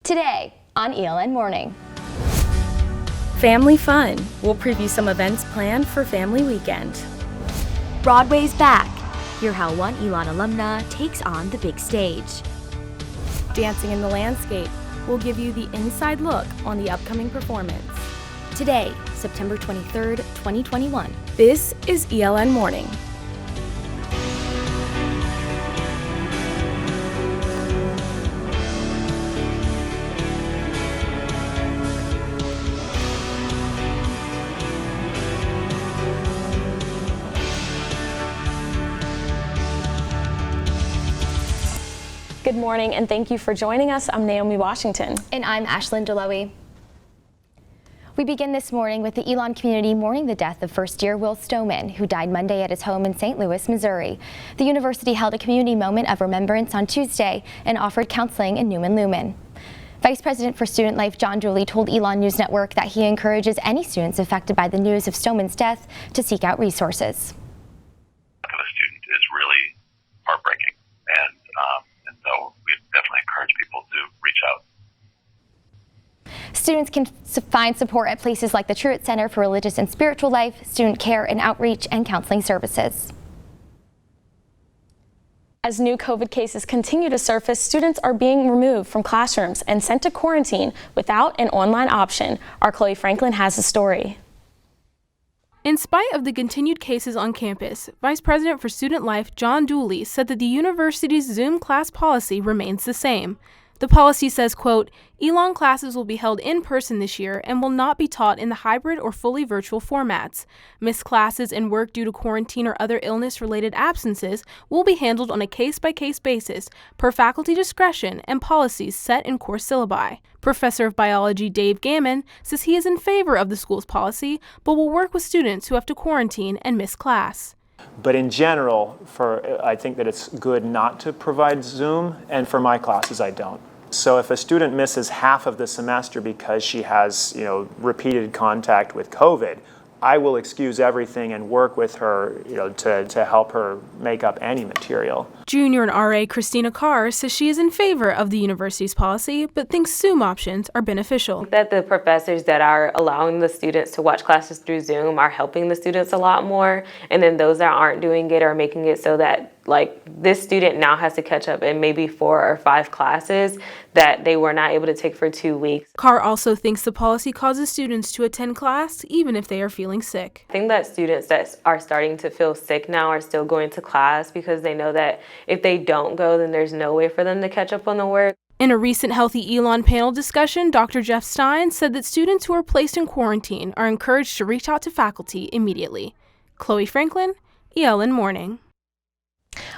Today on ELN Morning. Family fun. We'll preview some events planned for Family Weekend. Broadway's back. Hear how one Elon alumna takes on the big stage. Dancing in the Landscape. We'll give you the inside look on the upcoming performance. Today, September 23rd, 2021. This is ELN Morning. Good morning and thank you for joining us. I'm Naomi Washington. And I'm Ashlyn DeLoughy. We begin this morning with the Elon community mourning the death of first-year Wolff Stoneman, who died Monday at his home in St. Louis, Missouri. The university held a community moment of remembrance on Tuesday and offered counseling in Newman Lumen. Vice President for Student Life John DeLoughy told Elon News Network that he encourages any students affected by the news of Stoneman's death to seek out resources. The student is really heartbreaking, and so we definitely encourage people to reach out. Students can find support at places like the Truett Center for Religious and Spiritual Life, Student Care and Outreach, and Counseling Services. As new COVID cases continue to surface, students are being removed from classrooms and sent to quarantine without an online option. Our Chloe Franklin has a story. In spite of the continued cases on campus, Vice President for Student Life John DeLoughy said that the university's Zoom class policy remains the same. The policy says, quote, Elon classes will be held in person this year and will not be taught in the hybrid or fully virtual formats. Missed classes and work due to quarantine or other illness-related absences will be handled on a case-by-case basis per faculty discretion and policies set in course syllabi. Professor of Biology Dave Gammon says he is in favor of the school's policy, but will work with students who have to quarantine and miss class. But in general, I think that it's good not to provide Zoom, and for my classes, I don't. So if a student misses half of the semester because she has, repeated contact with COVID, I will excuse everything and work with her, to help her make up any material. Junior and RA CHRISTINA says she is in favor of the university's policy, but thinks Zoom options are beneficial. That the professors that are allowing the students to watch classes through Zoom are helping the students a lot more, and then those that aren't doing it are making it so that this student now has to catch up in maybe 4 or 5 classes that they were not able to take for 2 weeks. CARR also thinks the policy causes students to attend class even if they are feeling sick. I think that students that are starting to feel sick now are still going to class because they know that if they don't go, then there's no way for them to catch up on the work. In a recent Healthy Elon panel discussion, Dr. Jeff Stein said that students who are placed in quarantine are encouraged to reach out to faculty immediately. Chloe Franklin, ELN Morning.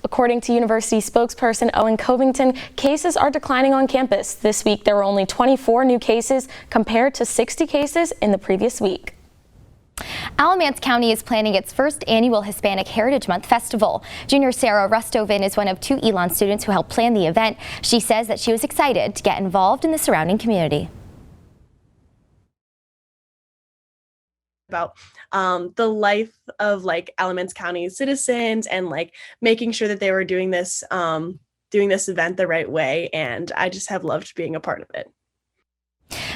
According to university spokesperson Owen Covington, cases are declining on campus. This week there were only 24 new cases compared to 60 cases in the previous week. Alamance County is planning its first annual Hispanic Heritage Month festival. Junior Sarah Rustovan is one of 2 Elon students who helped plan the event. She says that she was excited to get involved in the surrounding community. About the life of Alamance County citizens and making sure that they were doing this event the right way, and I just have loved being a part of it.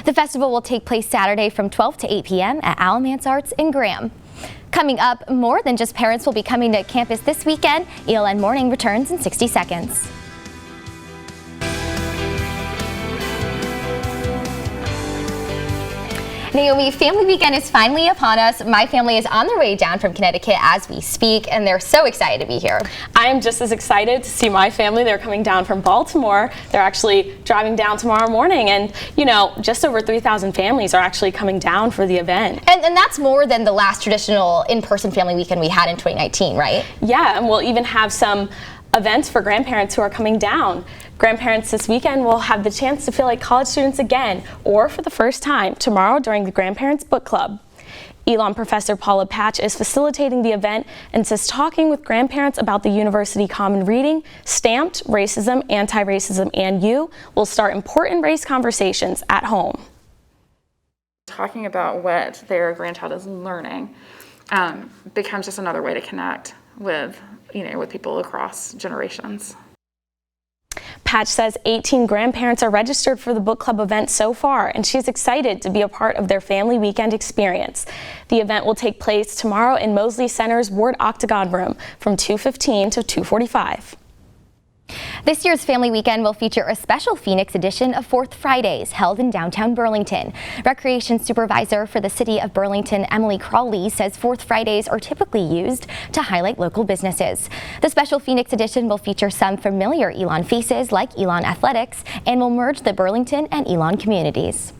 The festival will take place Saturday from 12 to 8 p.m. at Alamance Arts in Graham. Coming up, more than just parents will be coming to campus this weekend. ELN Morning returns in 60 seconds. Naomi, Family Weekend is finally upon us. My family is on their way down from Connecticut as we speak, and they're so excited to be here. I am just as excited to see my family. They're coming down from Baltimore. They're actually driving down tomorrow morning, and just over 3,000 families are actually coming down for the event. And that's more than the last traditional in-person Family Weekend we had in 2019, right? Yeah, and we'll even have some events for grandparents who are coming down. Grandparents this weekend will have the chance to feel like college students again, or for the first time, tomorrow during the Grandparents Book Club. Elon professor PAULA Patch is facilitating the event and says talking with grandparents about the university common reading, stamped, racism, anti-racism, and you will start important race conversations at home. Talking about what their grandchild is learning becomes just another way to connect with, with people across generations. Patch says 18 grandparents are registered for the book club event so far, and she's excited to be a part of their family weekend experience. The event will take place tomorrow in Mosley Center's Ward Octagon Room from 2:15 to 2:45. This year's Family Weekend will feature a special Phoenix edition of Fourth Fridays held in downtown Burlington. Recreation Supervisor for the City of Burlington, Emily Crawley, says Fourth Fridays are typically used to highlight local businesses. The special Phoenix edition will feature some familiar Elon faces like Elon Athletics and will merge the Burlington and Elon communities.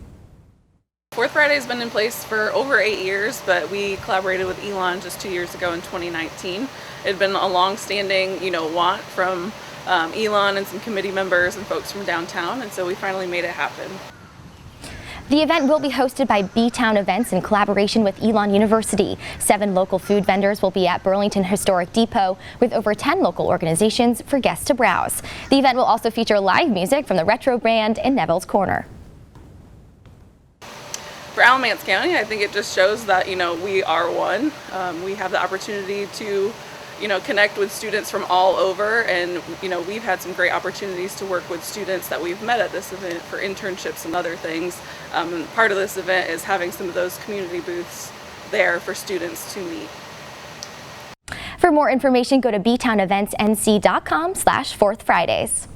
Fourth Friday has been in place for over 8 years, but we collaborated with Elon just 2 years ago in 2019. It had been a long-standing, want from Elon and some committee members and folks from downtown, and so we finally made it happen. The event will be hosted by B-Town Events in collaboration with Elon University. 7 local food vendors will be at Burlington Historic Depot with over 10 local organizations for guests to browse. The event will also feature live music from the Retro Band in Neville's Corner. For Alamance County, I think it just shows that, we are one. We have the opportunity to connect with students from all over, and we've had some great opportunities to work with students that we've met at this event for internships and other things. And part of this event is having some of those community booths there for students to meet. For more information, go to btowneventsnc.com/4thfridays.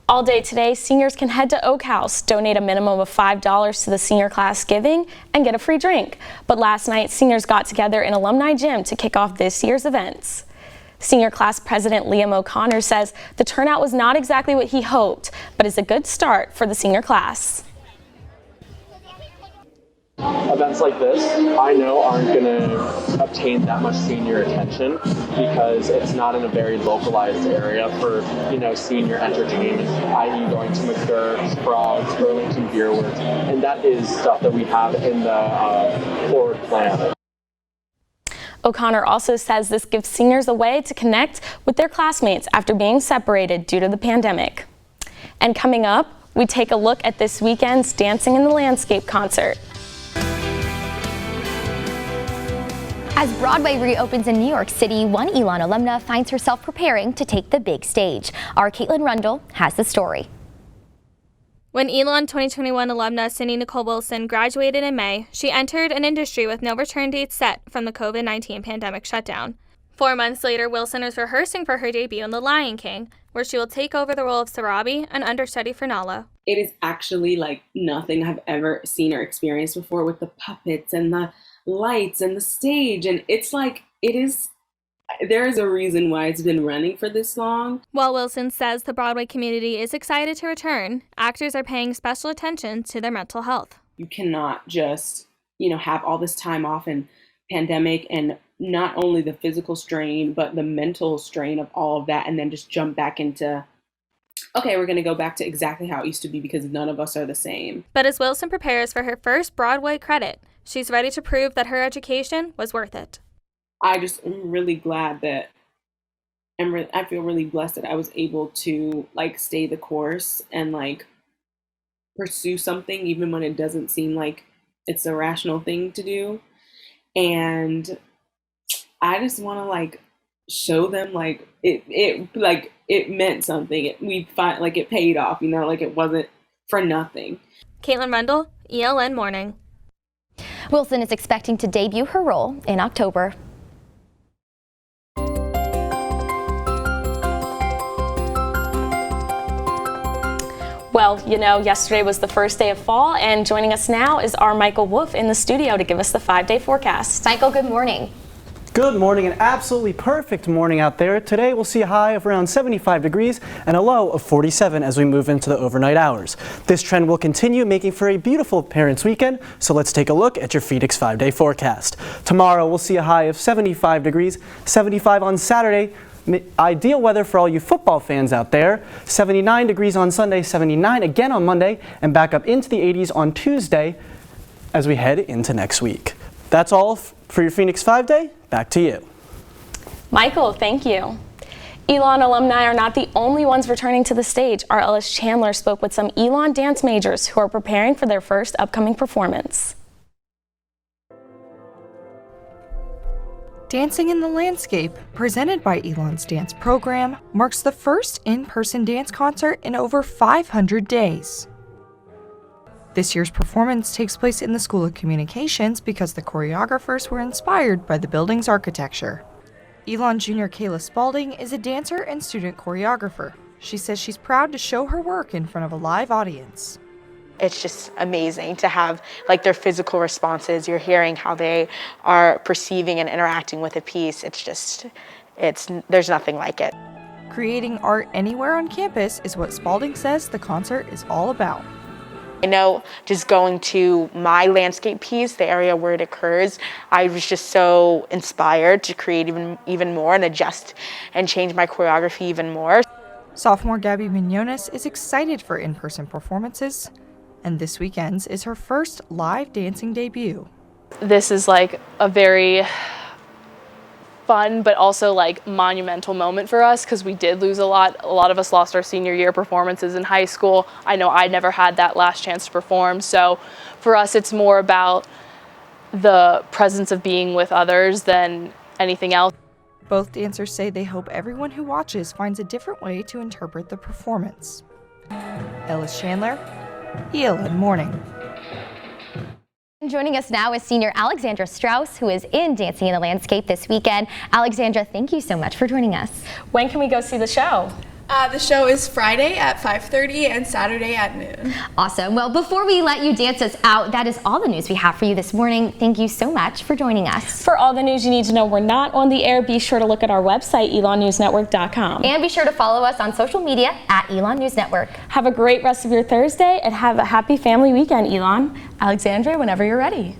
All day today, seniors can head to Oak House, donate a minimum of $5 to the senior class giving, and get a free drink. But last night, seniors got together in Alumni Gym to kick off this year's events. Senior class president Liam O'Connor says the turnout was not exactly what he hoped, but is a good start for the senior class. Events like this, I know, aren't going to obtain that much senior attention because it's not in a very localized area for, senior entertainment, i.e. going to McGurk's, Sprouts, Burlington Beer Works, and that is stuff that we have in the forward plan. O'Connor also says this gives seniors a way to connect with their classmates after being separated due to the pandemic. And coming up, we take a look at this weekend's Dancing in the Landscape concert. As Broadway reopens in New York City, one Elon alumna finds herself preparing to take the big stage. Our Rundle has the story. When Elon 2021 alumna Cindy Nicole Wilson graduated in May, she entered an industry with no return date set from the COVID-19 pandemic shutdown. 4 months later, Wilson is rehearsing for her debut in The Lion King, where she will take over the role of Sarabi, an understudy for Nala. It is actually like nothing I've ever seen or experienced before, with the puppets and the lights and the stage, and there is a reason why it's been running for this long. While Wilson says the Broadway community is excited to return, actors are paying special attention to their mental health. You cannot just, have all this time off and pandemic and not only the physical strain, but the mental strain of all of that, and then just jump back into, okay, we're going to go back to exactly how it used to be because none of us are the same. But as Wilson prepares for her first Broadway credit, she's ready to prove that her education was worth it. I just am really glad that I feel really blessed that I was able to stay the course and pursue something even when it doesn't seem like it's a rational thing to do. And I just want to show them it meant something. It paid off, it wasn't for nothing. Caitlin Rundle, ELN Morning. Wilson is expecting to debut her role in October. Well, yesterday was the first day of fall, and joining us now is our Michael Wolff in the studio to give us the 5-day forecast. Michael, good morning. Good morning, an absolutely perfect morning out there. Today we'll see a high of around 75 degrees and a low of 47 as we move into the overnight hours. This trend will continue, making for a beautiful Parents' Weekend, so let's take a look at your Phoenix 5-day forecast. Tomorrow we'll see a high of 75 degrees, 75 on Saturday. Ideal weather for all you football fans out there. 79 degrees on Sunday, 79 again on Monday, and back up into the 80s on Tuesday as we head into next week. That's all for your Phoenix 5-day. Back to you. Michael, thank you. Elon alumni are not the only ones returning to the stage. Our Ellis Chandler spoke with some Elon dance majors who are preparing for their first upcoming performance. Dancing in the Landscape, presented by Elon's dance program, marks the first in-person dance concert in over 500 days. This year's performance takes place in the School of Communications because the choreographers were inspired by the building's architecture. Elon Jr. KAYLA Spalding is a dancer and student choreographer. She says she's proud to show her work in front of a live audience. It's just amazing to have like their physical responses. You're hearing how they are perceiving and interacting with a piece. There's nothing like it. Creating art anywhere on campus is what Spalding says the concert is all about. I know just going to my landscape piece, the area where it occurs, I was just so inspired to create even more and adjust and change my choreography even more. Sophomore Gabby Mignones is excited for in-person performances, and this weekend's is her first live dancing debut. This is like a very fun but also like monumental moment for us because we did lose a lot. A lot of us lost our senior year performances in high school. I know I never had that last chance to perform, so for us it's more about the presence of being with others than anything else. Both dancers say they hope everyone who watches finds a different way to interpret the performance. Ellis, Chandler, ELN Morning. Joining us now is senior Alexandra Strauss, who is in Dancing in the Landscape this weekend. Alexandra, thank you so much for joining us. When can we go see the show? The show is Friday at 5:30 and Saturday at noon. Awesome. Well, before we let you dance us out, that is all the news we have for you this morning. Thank you so much for joining us. For all the news you need to know we're not on the air, be sure to look at our website, elonnewsnetwork.com. And be sure to follow us on social media at Elon News Network. Have a great rest of your Thursday and have a happy family weekend, Elon. Alexandra, whenever you're ready.